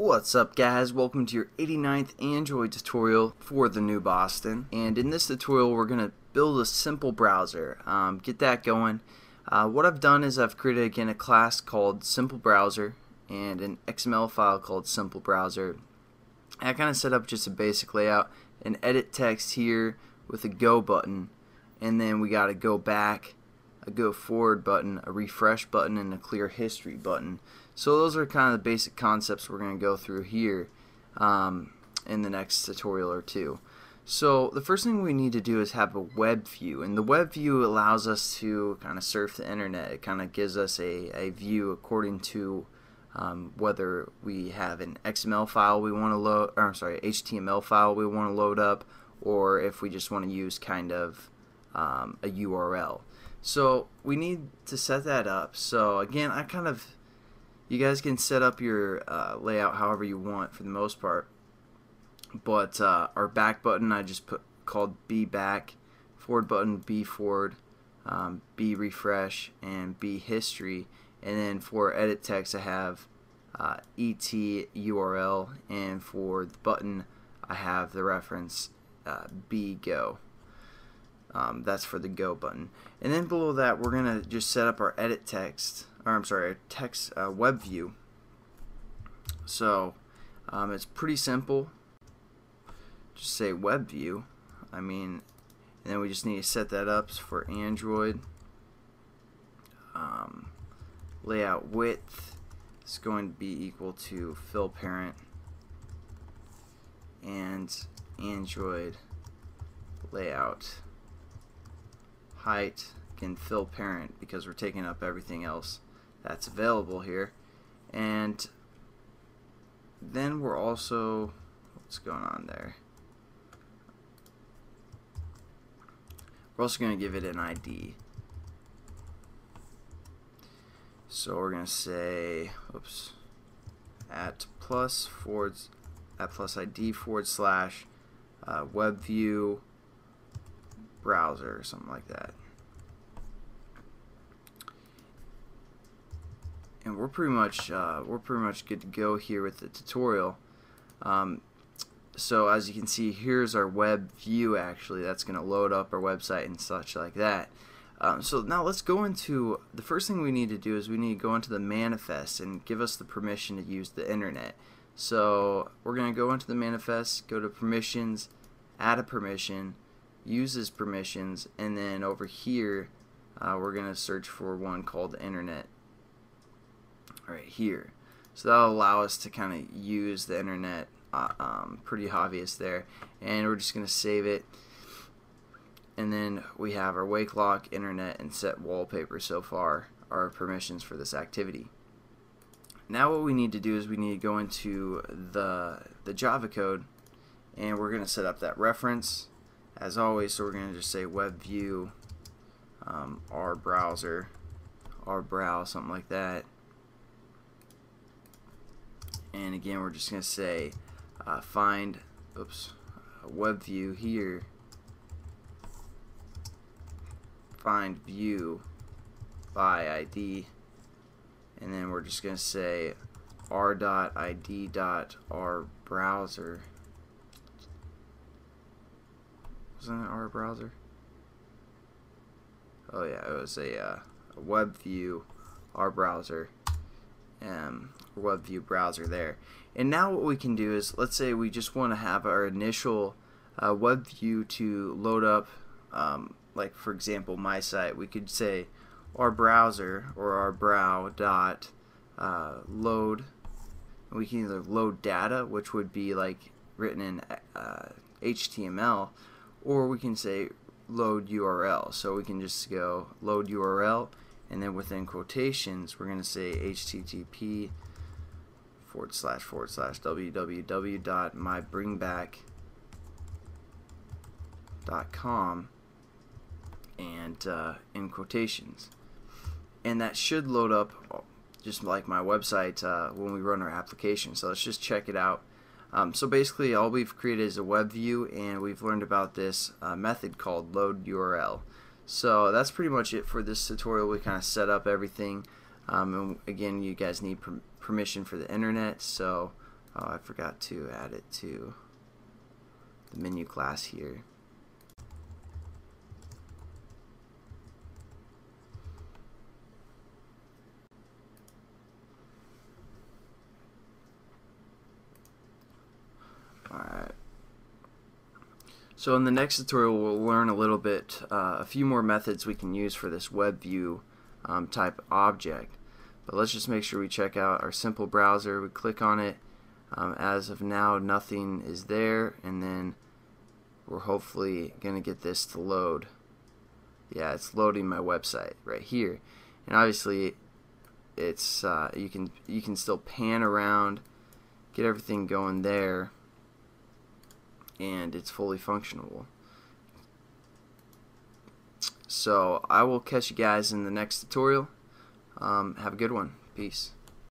What's up guys, welcome to your 89th Android tutorial for TheNewBoston, and in this tutorial we're going to build a simple browser, get that going. What I've done is I've created again a class called Simple Browser and an XML file called Simple Browser. I kind of set up just a basic layout, an edit text here with a go button, and then we got a go back, a go forward button, a refresh button, and a clear history button. So those are kind of the basic concepts we're going to go through here in the next tutorial or two. So the first thing we need to do is have a web view, and the web view allows us to kind of surf the internet. It kind of gives us a view according to whether we have an XML file we want to load, or I'm sorry, HTML file we want to load up, or if we just want to use kind of a URL. So we need to set that up. So again, you guys can set up your layout however you want for the most part, but our back button I just called B back, forward button B forward, B refresh, and B history, and then for edit text I have ET URL, and for the button I have the reference B go. That's for the go button. And then below that we're gonna just set up our edit text, or I'm sorry, text web view. So it's pretty simple. Just say web view. And then we just need to set that up for Android. Layout width is going to be equal to fill parent, and Android layout height, again fill parent because we're taking up everything else that's available here. And then we're also, what's going on there, we're also going to give it an ID. So we're going to say, oops, at plus ID forward slash WebView browser or something like that. And we're pretty much good to go here with the tutorial. So as you can see, here's our web view. Actually, that's going to load up our website and such like that. So now let's go into the first thing we need to do is we need to go into the manifest and give us the permission to use the internet. So we're going to go into the manifest, go to permissions, add a permission, uses permissions, and then over here we're going to search for one called the internet right here. So that'll allow us to kind of use the internet, pretty obvious there, and we're just going to save it. And then we have our wake lock, internet, and set wallpaper so far are permissions for this activity. Now what we need to do is we need to go into the Java code, and we're going to set up that reference as always. So we're going to just say WebView, our browser, our brow, something like that. And again, we're just going to say find WebView here, find view by ID, and then we're just going to say r.id.our_browser. Wasn't it our browser? Oh yeah, it was a web view, our browser, web view browser there. And now what we can do is, let's say we just want to have our initial web view to load up, like for example my site. We could say our browser or our brow dot load. We can either load data, which would be like written in HTML, or we can say load URL. So we can just go load URL, and then within quotations we're going to say http://www.mybringback.com, and in quotations. And that should load up just like my website when we run our application. So let's just check it out. So basically all we've created is a web view, and we've learned about this method called load URL. So that's pretty much it for this tutorial. We kind of set up everything, and again, you guys need permission for the internet, so Oh, I forgot to add it to the menu class here. Alright. So in the next tutorial we'll learn a little bit, a few more methods we can use for this WebView type object. But let's just make sure we check out our simple browser. We click on it. As of now, nothing is there, and then we're hopefully going to get this to load. Yeah, it's loading my website right here, and obviously it's you can still pan around, get everything going there, and it's fully functional. So I will catch you guys in the next tutorial. Have a good one. Peace.